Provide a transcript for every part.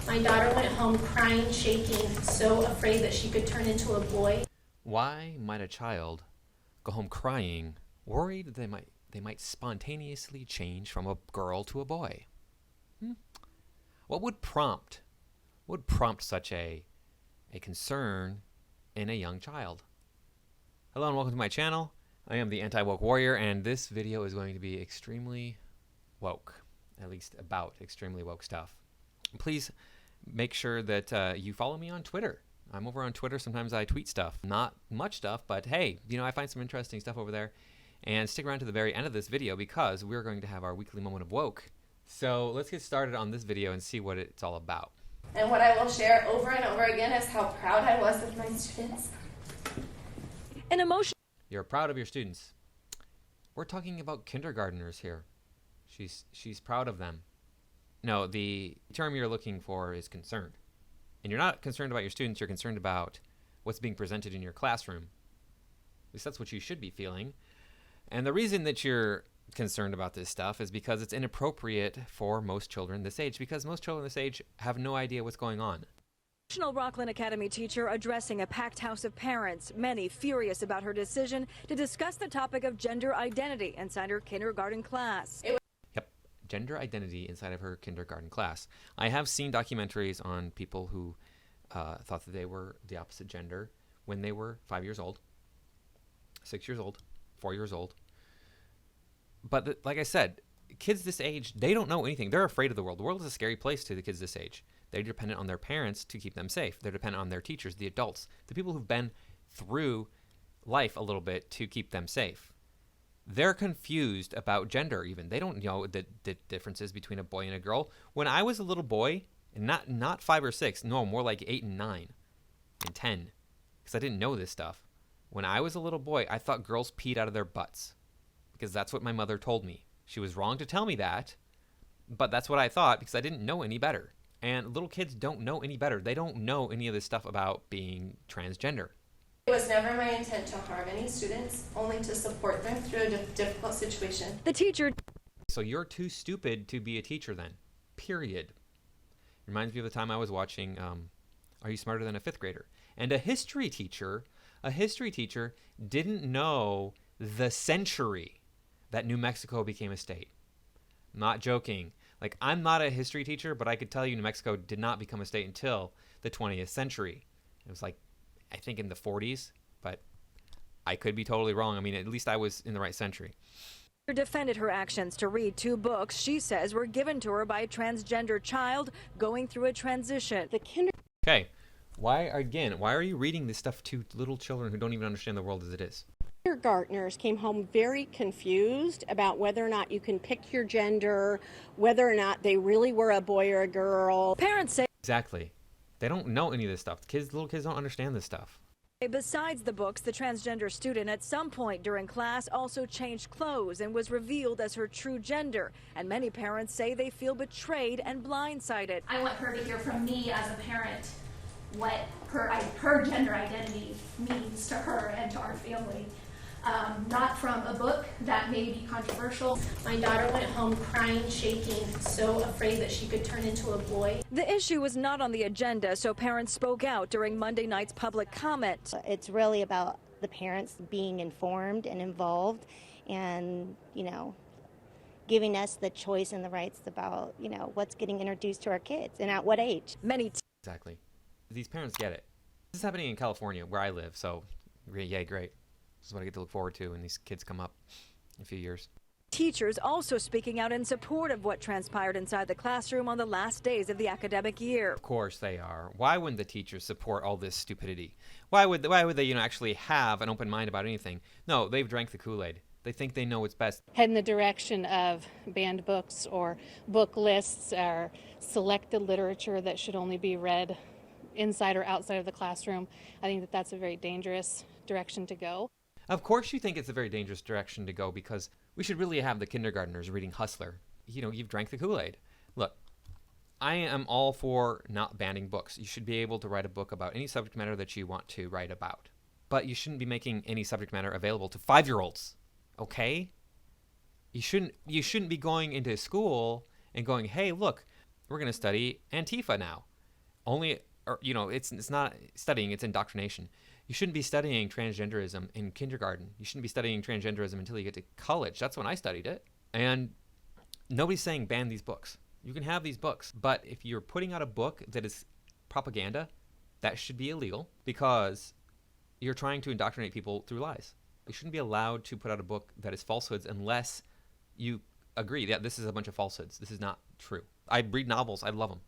My daughter went home crying, shaking, so afraid that she could turn into a boy. Why might a child go home crying, worried they might spontaneously change from a girl to a boy? What would prompt such a concern in a young child? Hello and welcome to my channel. I am the Anti-Woke Warrior, and this video is going to be extremely woke, at least about extremely woke stuff. Please make sure that you follow me on Twitter. I'm over on Twitter. Sometimes I tweet stuff. Not much stuff, but hey, I find some interesting stuff over there. And stick around to the very end of this video because we're going to have our weekly moment of woke. So let's get started on this video and see what it's all about. And what I will share over and over again is how proud I was of my students. An emotion. You're proud of your students. We're talking about kindergartners here. She's proud of them. No, the term you're looking for is concerned. And you're not concerned about your students, you're concerned about what's being presented in your classroom. At least that's what you should be feeling. And the reason that you're concerned about this stuff is because it's inappropriate for most children this age, because most children this age have no idea what's going on. National Rockland Academy teacher addressing a packed house of parents, many furious about her decision to discuss the topic of gender identity inside her kindergarten class. Yep, gender identity inside of her kindergarten class. I have seen documentaries on people who thought that they were the opposite gender when they were 5 years old, 6 years old, 4 years old. But like I said, kids this age, they don't know anything. They're afraid of the world. The world is a scary place to the kids this age. They're dependent on their parents to keep them safe. They're dependent on their teachers, the adults, the people who've been through life a little bit to keep them safe. They're confused about gender even. They don't know the differences between a boy and a girl. When I was a little boy, and not 5 or 6, no, more like 8 and 9 and 10, because I didn't know this stuff. When I was a little boy, I thought girls peed out of their butts because that's what my mother told me. She was wrong to tell me that, but that's what I thought because I didn't know any better. And little kids don't know any better. They don't know any of this stuff about being transgender. It was never my intent to harm any students, only to support them through a difficult situation. The teacher. So you're too stupid to be a teacher then, period. Reminds me of the time I was watching Are You Smarter Than a Fifth Grader? And a history teacher didn't know the century that New Mexico became a state. Not joking. Like, I'm not a history teacher, but I could tell you New Mexico did not become a state until the 20th century. It was like, I think in the 40s, but I could be totally wrong. I mean, at least I was in the right century. Defended her actions to read 2 books she says were given to her by a transgender child going through a transition. Okay, why are you reading this stuff to little children who don't even understand the world as it is? Kindergartners came home very confused about whether or not you can pick your gender, whether or not they really were a boy or a girl. Parents say Exactly. They don't know any of this stuff. Little kids don't understand this stuff. besides the books, the transgender student at some point during class also changed clothes and was revealed as her true gender. And many parents say they feel betrayed and blindsided. I want her to hear from me as a parent what her gender identity means to her and to our family. Not from a book that may be controversial. My daughter went home crying, shaking, so afraid that she could turn into a boy. The issue was not on the agenda, so parents spoke out during Monday night's public comment. It's really about the parents being informed and involved and, giving us the choice and the rights about, what's getting introduced to our kids and at what age. Exactly. These parents get it. This is happening in California where I live, so yay, great. This is what I get to look forward to when these kids come up in a few years. Teachers also speaking out in support of what transpired inside the classroom on the last days of the academic year. Of course they are. Why wouldn't the teachers support all this stupidity? Why would they actually have an open mind about anything? No, they've drank the Kool-Aid. They think they know what's best. Head in the direction of banned books or book lists or selected literature that should only be read inside or outside of the classroom. I think that that's a very dangerous direction to go. Of course you think it's a very dangerous direction to go because we should really have the kindergartners reading Hustler. You've drank the Kool-Aid. Look, I am all for not banning books. You should be able to write a book about any subject matter that you want to write about. But you shouldn't be making any subject matter available to 5-year-olds, okay? You shouldn't be going into school and going, hey, look, we're going to study Antifa now. only, or, you know, it's not studying, it's indoctrination. You shouldn't be studying transgenderism in kindergarten. You shouldn't be studying transgenderism until you get to college. That's when I studied it. And nobody's saying ban these books. You can have these books, but if you're putting out a book that is propaganda, that should be illegal because you're trying to indoctrinate people through lies. You shouldn't be allowed to put out a book that is falsehoods unless you agree that this is a bunch of falsehoods. This is not true. I read novels. I love them.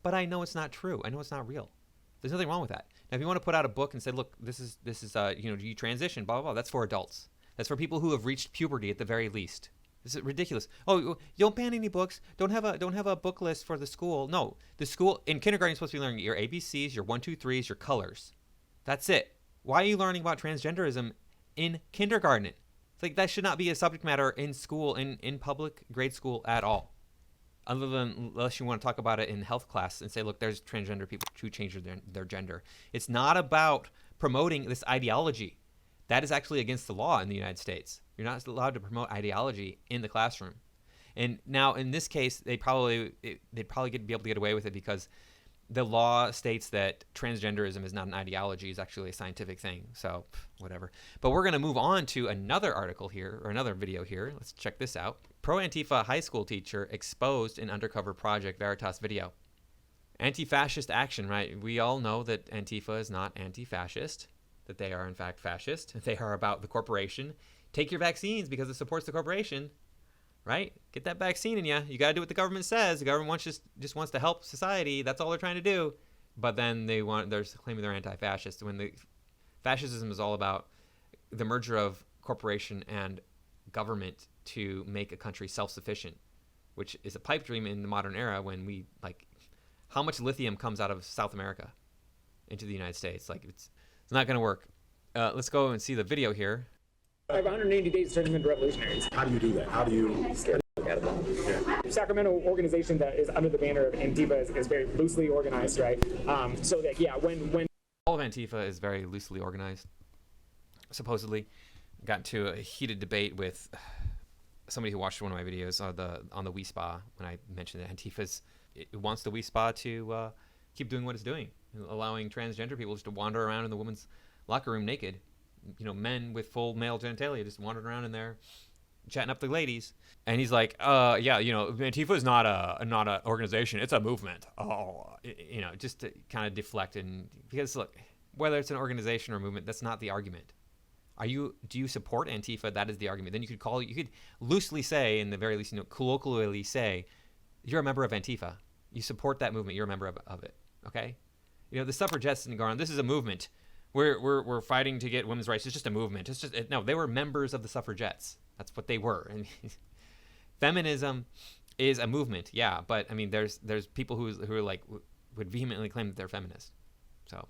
But I know it's not true. I know it's not real. There's nothing wrong with that. Now, if you want to put out a book and say, look, this is you know, you transition, blah, blah, blah, that's for adults. That's for people who have reached puberty at the very least. This is ridiculous. Oh, you don't ban any books. Don't have a book list for the school. No, the school in kindergarten you're supposed to be learning your ABCs, your 1, 2, 3s, your colors. That's it. Why are you learning about transgenderism in kindergarten? It's like that should not be a subject matter in school, in public grade school at all. Unless you want to talk about it in health class and say, look, there's transgender people who change their gender. It's not about promoting this ideology. That is actually against the law in the United States. You're not allowed to promote ideology in the classroom. And now in this case, they'd probably be able to get away with it because the law states that transgenderism is not an ideology, it's actually a scientific thing. So whatever. But we're going to move on to another article here, or another video here. Let's check this out. Pro-Antifa high school teacher exposed in undercover Project Veritas video. Anti-fascist action, right? We all know that Antifa is not anti-fascist, that they are in fact fascist. They are about the corporation. Take your vaccines because it supports the corporation, right? Get that vaccine in you. You got to do what the government says. The government just wants to help society. That's all they're trying to do. But then they're claiming they're anti-fascist when the fascism is all about the merger of corporation and government to make a country self-sufficient, which is a pipe dream in the modern era when we, like, how much lithium comes out of South America into the United States? Like, it's not going to work. Let's go and see the video here. I have 180 days to turn them into revolutionaries. How do you do that? How do you... Sacramento organization that is under the banner of Antifa is very loosely organized, right? So that, yeah, when all of Antifa is very loosely organized, supposedly. Got into a heated debate with somebody who watched one of my videos on the WeSpa when I mentioned that Antifa wants the WeSpa to keep doing what it's doing, allowing transgender people just to wander around in the women's locker room naked. You know, men with full male genitalia just wandering around in there, chatting up the ladies. And he's like, yeah, you know, Antifa is not a organization, it's a movement. You know, just to kind of deflect. And because look, whether it's an organization or a movement, that's not the argument. Do you support Antifa? That is the argument. Then you could loosely say, in the very least, you know, colloquially say, you're a member of Antifa. You support that movement. You're a member of it. Okay? You know, the suffragettes didn't go on, this is a movement. We're fighting to get women's rights. It's just a movement. No, they were members of the suffragettes. That's what they were. And feminism is a movement, yeah. But I mean, there's people who are like would vehemently claim that they're feminist. So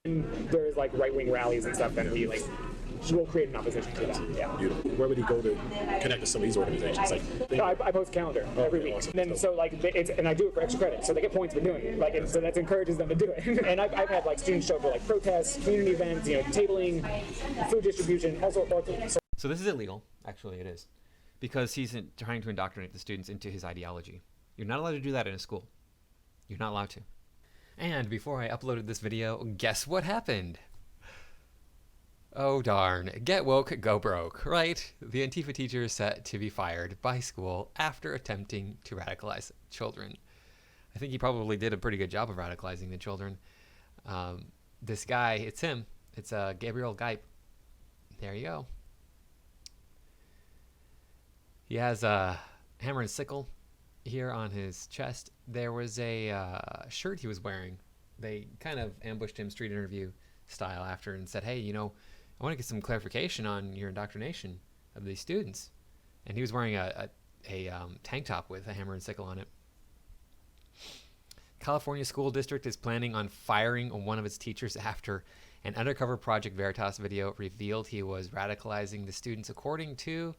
there's like right-wing rallies and stuff, then we'll create an opposition to that. Yeah. Beautiful. Where would he go to connect to some of these organizations? Like, no, I post a calendar every week. Awesome. And then so like and I do it for extra credit, so they get points for doing it. Like, so that encourages them to do it. And I've had like students show up for like protests, community events, you know, tabling, food distribution, also. So this is illegal. Actually, it is, because he's trying to indoctrinate the students into his ideology. You're not allowed to do that in a school. You're not allowed to. And before I uploaded this video, guess what happened? Oh darn, get woke, go broke, right? The Antifa teacher is set to be fired by school after attempting to radicalize children. I think he probably did a pretty good job of radicalizing the children. This guy, it's him. It's Gabriel Geip. There you go. He has a hammer and sickle here on his chest. There was a shirt he was wearing. They kind of ambushed him street interview style after and said, hey, you know, I want to get some clarification on your indoctrination of these students. And he was wearing a tank top with a hammer and sickle on it. California school district is planning on firing one of its teachers after an undercover Project Veritas video revealed he was radicalizing the students, according to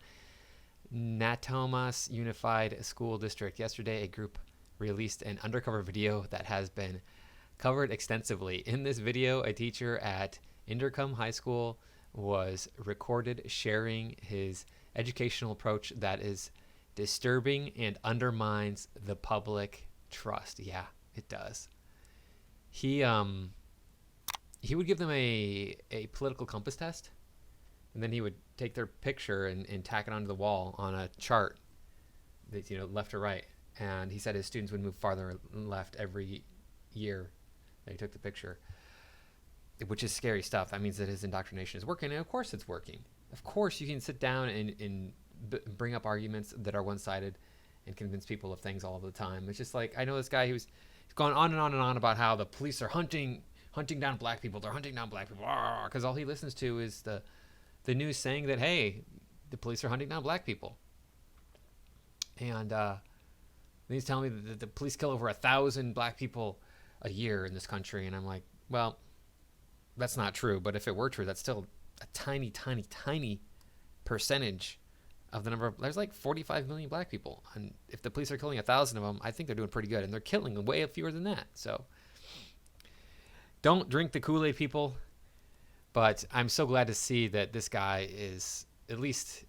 Natomas Unified School District. Yesterday, a group released an undercover video that has been covered extensively. In this video, a teacher at Inderkum High School was recorded sharing his educational approach that is disturbing and undermines the public trust. Yeah, it does. he would give them a political compass test, and then he would take their picture and tack it onto the wall on a chart, that, left or right. And he said his students would move farther left every year that he took the picture, which is scary stuff. That means that his indoctrination is working, and of course it's working. Of course you can sit down and bring up arguments that are one-sided and convince people of things all the time. It's just like, I know this guy he's gone on and on and on about how the police are hunting down black people. They're hunting down black people, because all he listens to is the news saying that, hey, the police are hunting down black people. And then he's telling me that the police kill over 1,000 black people a year in this country. And I'm like, well, that's not true. But if it were true, that's still a tiny, tiny, tiny percentage of the number of, there's like 45 million black people. And if the police are killing 1,000 of them, I think they're doing pretty good. And they're killing way fewer than that. So don't drink the Kool-Aid, people. But I'm so glad to see that this guy is, at least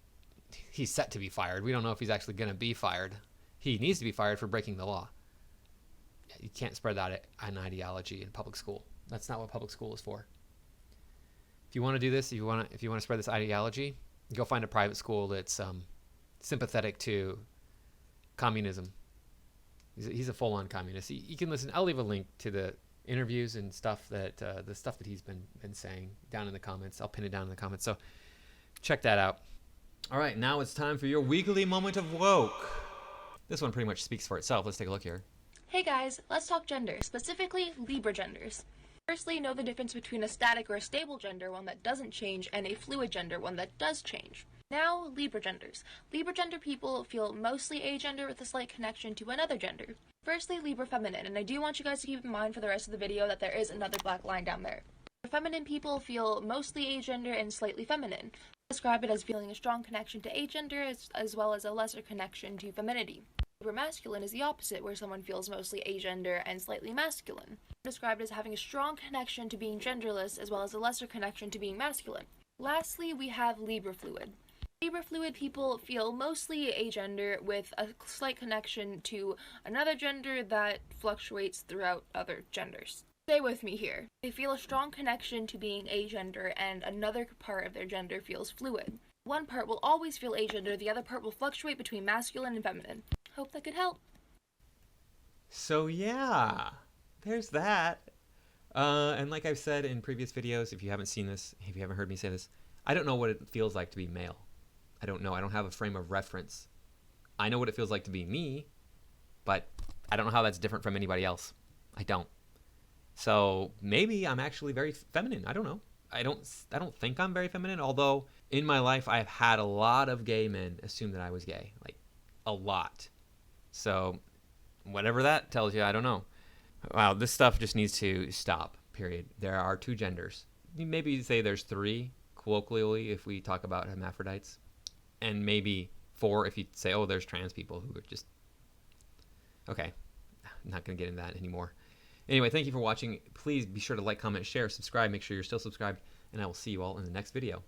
he's set to be fired. We don't know if he's actually going to be fired. He needs to be fired for breaking the law. You can't spread that an ideology in public school. That's not what public school is for. If you want to do this, if you want to spread this ideology, go find a private school that's sympathetic to communism. He's a full-on communist. You can listen. I'll leave a link to the interviews and stuff that the stuff that he's been saying down in the comments. I'll pin it down in the comments. So check that out. All right, now it's time for your weekly moment of woke. This one pretty much speaks for itself. Let's take a look here. Hey guys, let's talk gender, specifically Libra genders. Firstly, know the difference between a static or a stable gender, one that doesn't change, and a fluid gender, one that does change. Now, Libra genders. Libra gender people feel mostly agender with a slight connection to another gender. Firstly, Libra feminine, and I do want you guys to keep in mind for the rest of the video that there is another black line down there. Feminine people feel mostly agender and slightly feminine. Describe it as feeling a strong connection to agender as well as a lesser connection to femininity. Libra masculine is the opposite, where someone feels mostly agender and slightly masculine. Described as having a strong connection to being genderless as well as a lesser connection to being masculine. Lastly, we have Libra fluid. Libra fluid people feel mostly agender with a slight connection to another gender that fluctuates throughout other genders. Stay with me here. They feel a strong connection to being agender and another part of their gender feels fluid. One part will always feel agender, the other part will fluctuate between masculine and feminine. Hope that could help. So yeah, there's that. And like I've said in previous videos, if you haven't seen this, if you haven't heard me say this, I don't know what it feels like to be male. I don't know. I don't have a frame of reference. I know what it feels like to be me, but I don't know how that's different from anybody else. I don't. So maybe I'm actually very feminine. I don't know. I don't think I'm very feminine, although in my life I've had a lot of gay men assume that I was gay. Like, a lot. So whatever that tells you, I don't know. Wow, this stuff just needs to stop, period. There are two genders. Maybe say there's three, colloquially, if we talk about hermaphrodites. And maybe four if you say, oh, there's trans people who are just... Okay, I'm not going to get into that anymore. Anyway, thank you for watching. Please be sure to like, comment, share, subscribe. Make sure you're still subscribed. And I will see you all in the next video.